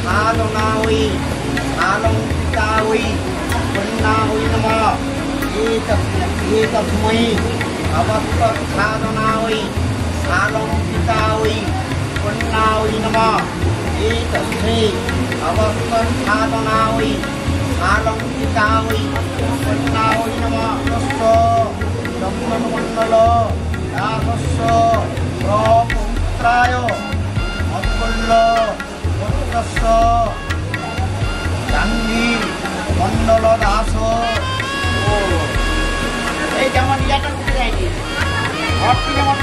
Sadonawi, Salong Pitawi, Punnawi Nama, Itasmui, Avatat Sadonawi, Salong Pitawi, Punnawi Nama, Itasmi, Avatat Sadonawi, Salong Pitawi, Punnawi Nama, Rasso, Dhamman Mandalo, Rasso, Roputrayo, Apollo, Rasso, Jangi, Mandalo Daso. এই যেমন ইয়াটা উঠে যায়নি ঘরটি যেমন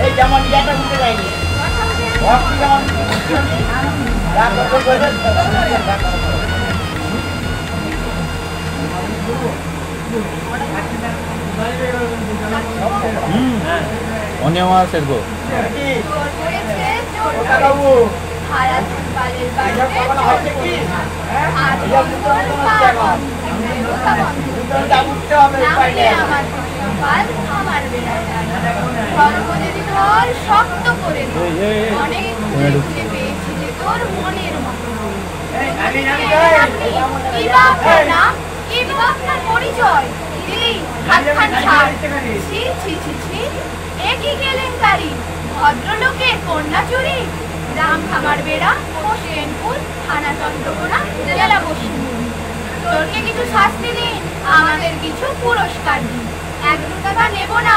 এই যেমন ইয়াটা উঠে যায়নি ঘরটি যেমন অনিয়মা সেরগো শক্ত করে অনেক পেয়েছি যে তোর মনের মতো পরিচয় দিলি হাতখান ছাড় ছি ছি ছি ছি একই কেলেঙ্কারি ভদ্রলোকের কন্যা চুরি রাম খামার বেড়া হোসেনপুর থানা চন্দ্রকোনা জেলা পশ্চিমবঙ্গ তোরকে কিছু শাস্তি দিন আমাদের কিছু পুরস্কার দিন 1 টাকা নেব না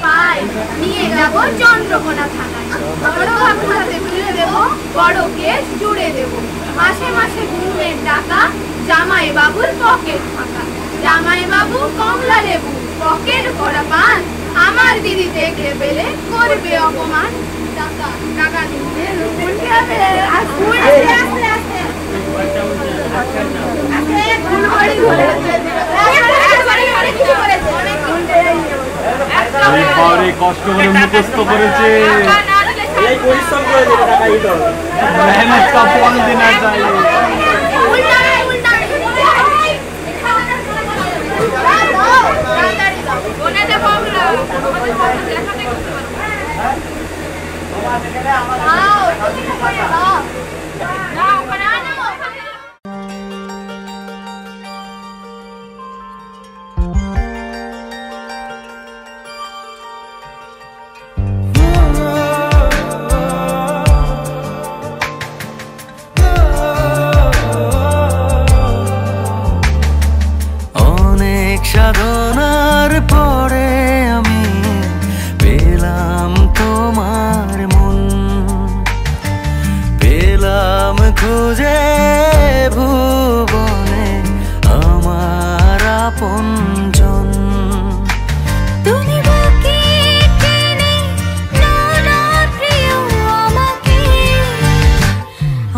পাই নিয়ে যাব চন্দ্রকোনা থানায় বড় বাবুর হাতে তুলে দেব বড় কেস জুড়ে দেব মাসে মাসে ঘুমের টাকা জামাই বাবুর পকেট ফাঁকা জামাই বাবু কমলা লেবু পকেট ভরা পান আমার দিদি দেখে পেলে করবে অপমান টাকা টাকা নিয়ে উল্টে হবে আস্তে আস্তে আস্তে কষ্ট করে মুখস্থ করেছে এই পরিশ্রম করে দেবে টাকা দিতে হবে মেহনত का फल देना चाहिए সাধনার পরে আমি পেলাম তোমার মন পেলাম খুঁজে ভুবনে আমার আপনজন তুমি বাকি কেনে না প্রিয় আমাকে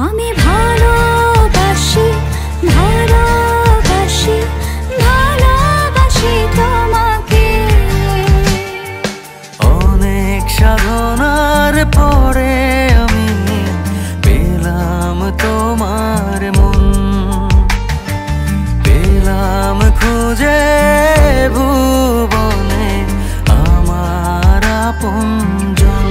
আমি ভালোবাসি ভালোবাসি ভালোবাসি তোমাকে অনেক সাধনার পরে আমি পেলাম তোমার মন পেলাম খুঁজে ভুবনে আমার আপনজন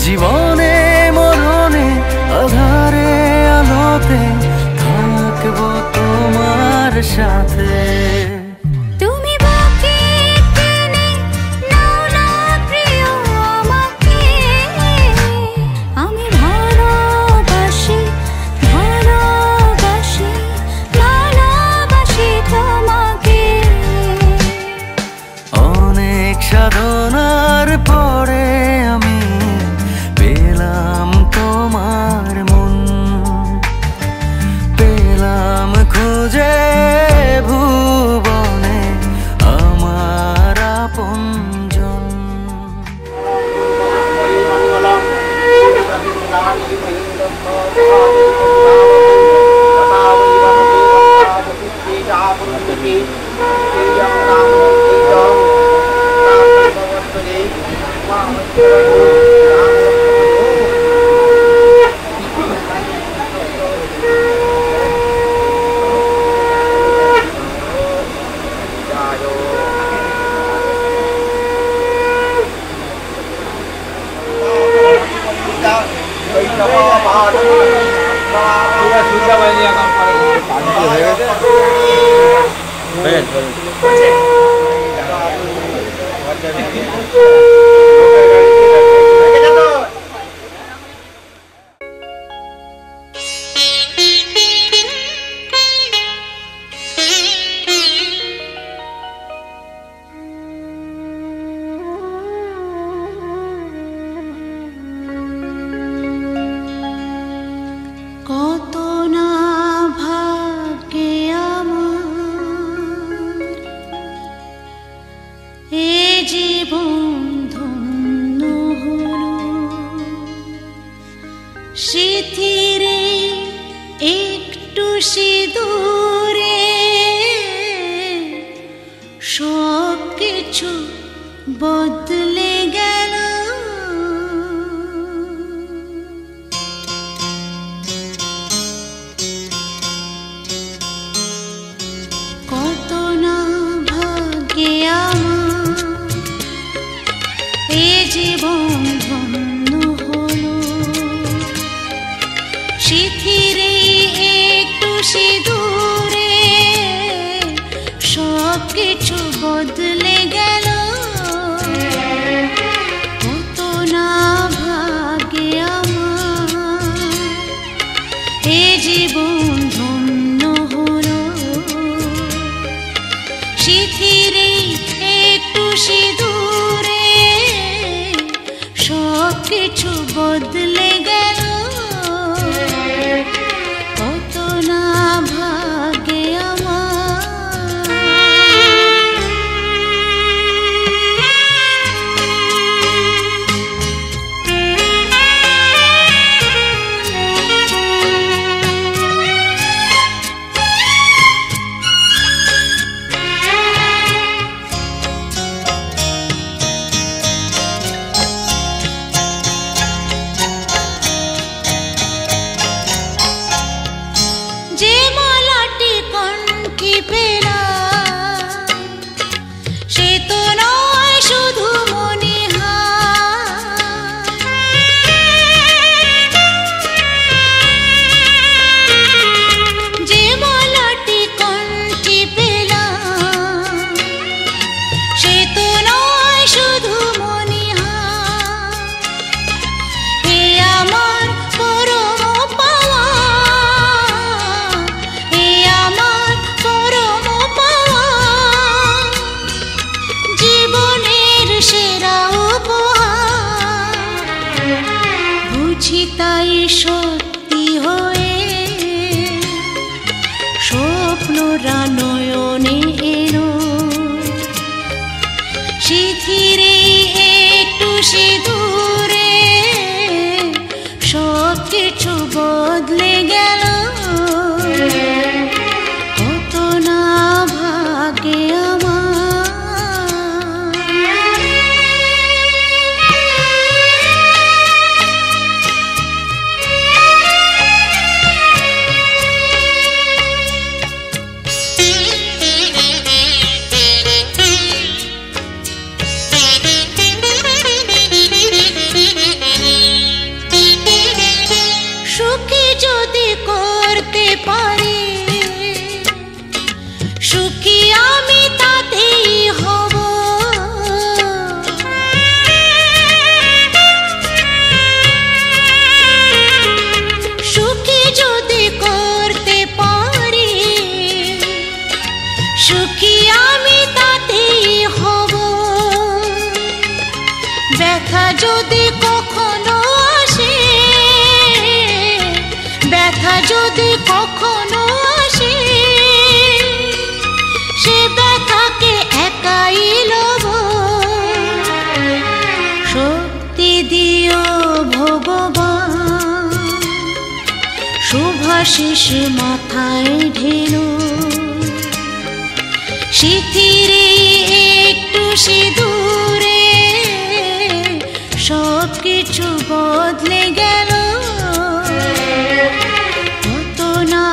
জীবনে মরণে আধারে আলোতে থাকবো তোমার সাথে তুমি বাকি কেনে না প্রিয় আমাকে আমি ভালোবাসি ভালোবাসি ভালোবাসি তোমাকে শুভাশিস মাথায় ঢেলো সিথিরে একটু সিঁদুরে সব কিছু বদলে গেল, কত না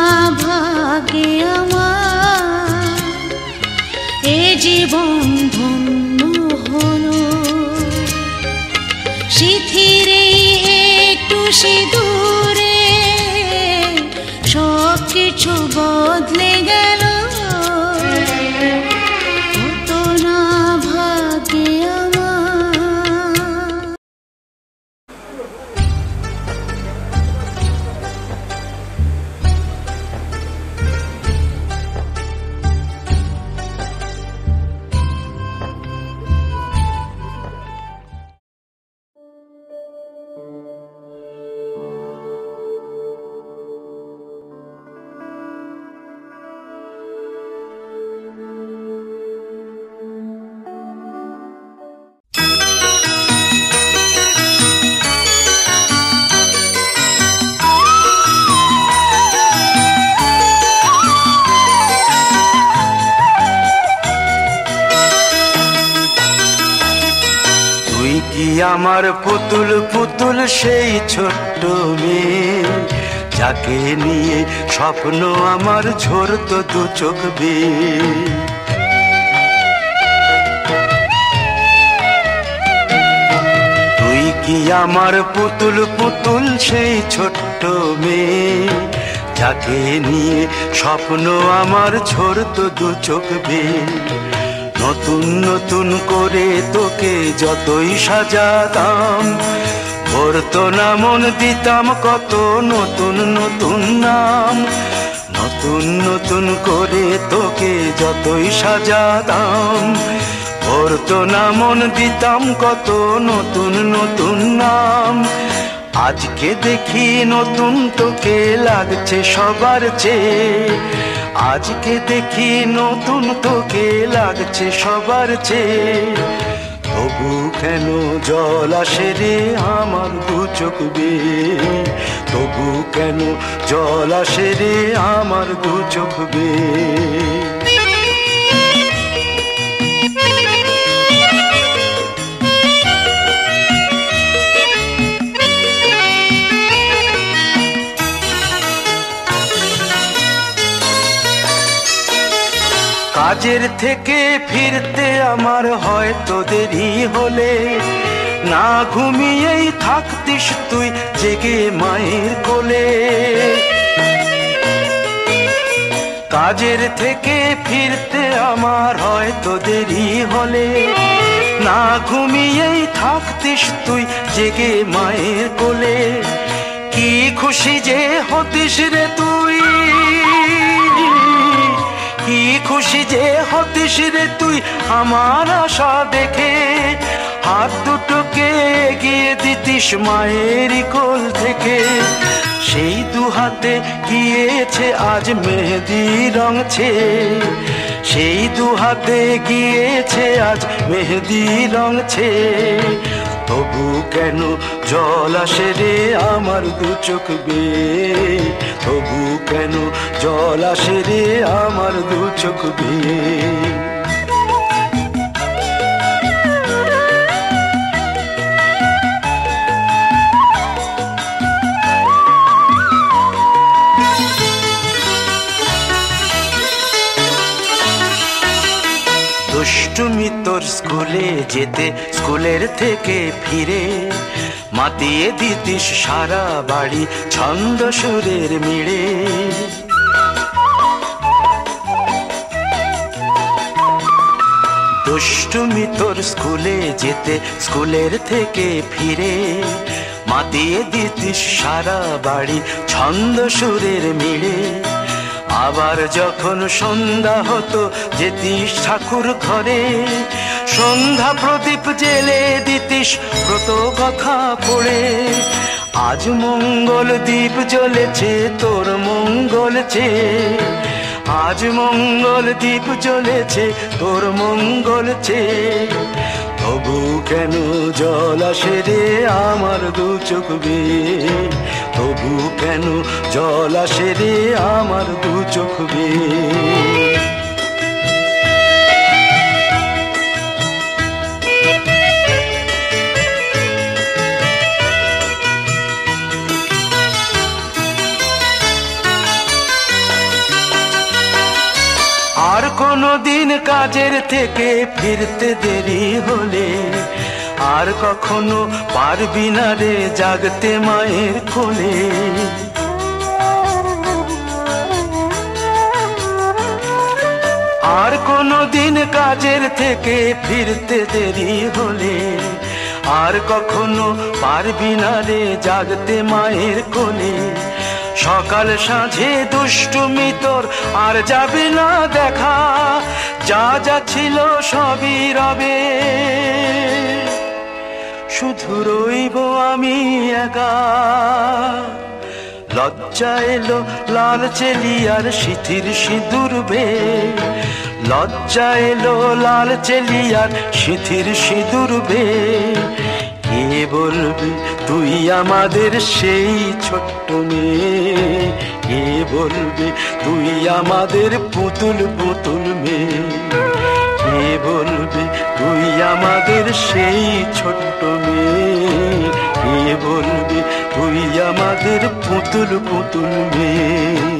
ভাগে আমার এ জীবন ধন্য হলো। সিথিরে একটু সিঁদুরে সব কিছু বদলে গেল, কত না ভাগে আমার। তুই কি আমার পুতুল পুতুল সেই ছোট্ট মেয়ে, যাকে নিয়ে স্বপ্ন আমার ঝরতো দু চোখ বেয়ে। তুই কি আমার পুতুল পুতুল সেই ছোট্ট মেয়ে, যাকে নিয়ে স্বপ্ন আমার ঝরতো দু চোখ বেয়ে। নতুন নতুন করে তোকে যতই সাজাতাম, ভরতো না মন দিতাম কত নতুন নতুন নাম। নতুন নতুন করে তোকে যতই সাজাতাম, ভরতো না মন দিতাম কত নতুন নতুন নাম। আজকে দেখি নতুন তোকে লাগছে সবার চেয়ে, আজকে দেখি নতুন তোকে লাগছে সবার চেয়ে। তবু কেন জল আসে রে আমার দু চোখ বেয়ে, তবু কেন জল আসে রে আমার দু চোখ বেয়ে। কাজের থেকে ফিরতে আমার হয়তো দেরি হলে, না ঘুমিয়েই থাকতিস তুই জেগে মায়ের কোলে। কাজের থেকে ফিরতে আমার হয়তো দেরি হলে, না ঘুমিয়েই থাকতিস তুই জেগে মায়ের কোলে। কি খুশি যে হতিস রে তুই, কি খুশি যে হতিস রে তুই আমার আশা দেখে। হাত দুটোকে এগিয়ে দিতিস মায়ের কোল থেকে, সেই দু হাতে গিয়েছে আজ মেহেদি রং ছেয়ে। সেই দু হাতে গিয়েছে আজ মেহেদি রং ছেয়ে। তবু কেন জল আসে রে আমার দু চোখ বেয়ে, তবু কেন জল আসে রে আমার দু চোখ বেয়ে। দুষ্টুমি তোর স্কুলে যেতে, স্কুলের থেকে ফিরে মাতিয়ে দিতিস সারা বাড়ি ছন্দ সুরের মিড়ে। দুষ্টুমি তোর স্কুলে যেতে, স্কুলের থেকে ফিরে মাতিয়ে দিতিস সারা বাড়ি ছন্দ সুরের মিড়ে। আবার যখন সন্ধ্যা হতো যেতিস ঠাকুর ঘরে, সন্ধ্যা প্রদীপ জেলে দিতিস ব্রত কথা পড়ে। আজ মঙ্গল দ্বীপ জ্বলেছে তোর মঙ্গল চেয়ে, আজ মঙ্গল দ্বীপ জ্বলেছে তোর মঙ্গল চেয়ে। তবু কেন জল আসে রে আমার দু চোখ বেয়ে, তবু কেন জল আসে রে আমার দু চোখ বেয়ে। কাজের থেকে ফিরতে দেরি হলে আর কখনো পারবি না রে জাগতে মায়ের কোলে। আর কোনো দিন কাজের থেকে ফিরতে দেরি হলে আর কখনো পারবি না রে জাগতে মায়ের কোলে। সকাল সাঁঝে দুষ্টুমি তোর আর যাবে না দেখা, যা যা ছিল সবই রবে, শুধু রইব আমি একা। লজ্জা এলো লাল চেলিয়ার সিথির সিঁদুর বে, লজ্জা এলো লাল চেলিয়ার সিথির সিঁদুর বে। কে বলবি তুই আমাদের সেই ছোট্ট মেয়ে, কে বলবি তুই আমাদের পুতুল পুতুল মেয়ে, কে বলবি তুই আমাদের সেই ছোট্ট মেয়ে, কে বলবি তুই আমাদের পুতুল পুতুল মেয়ে।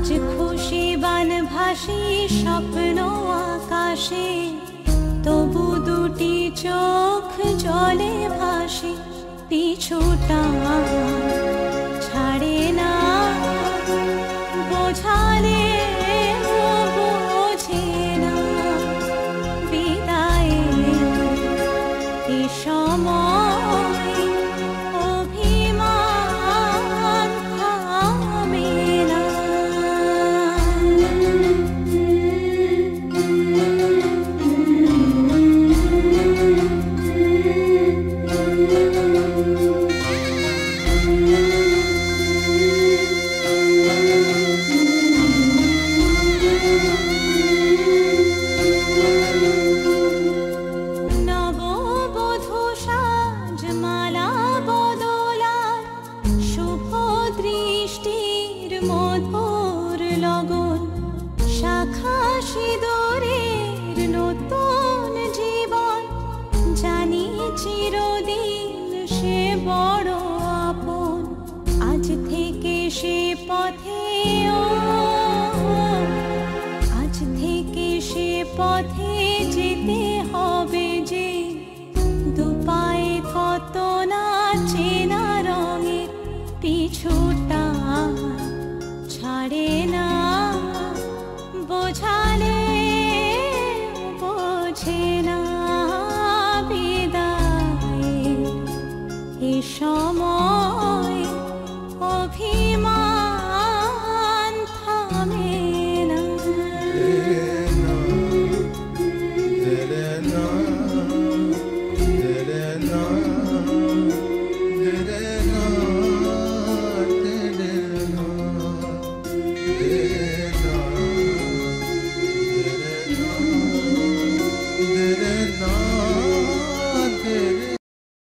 আজ খুশি বান ভাসি স্বপ্ন আকাশে, তবু দুটি চোখ জলে ভাসি, পিছুটা ছাড়ে না, বোঝালে বোঝে না, বিদায়ে এ সময় অভিমান থামে না। নববধূ সাজমালা বদলার, শুভ দৃষ্টির মধুর লগন, শাখা সিঁদুরের নতুন জীবন, জানি চিরদিন সে বড় আপন। আজ থেকে সে পথে আজ থেকে সে পথে যেতে হবে যে, দুপায়ে কত না চেনা রঙে, পিছুটা ছাড়ে না, বোঝালে বোঝে না, বিদায়ে এ সময় অভিমান থামে না।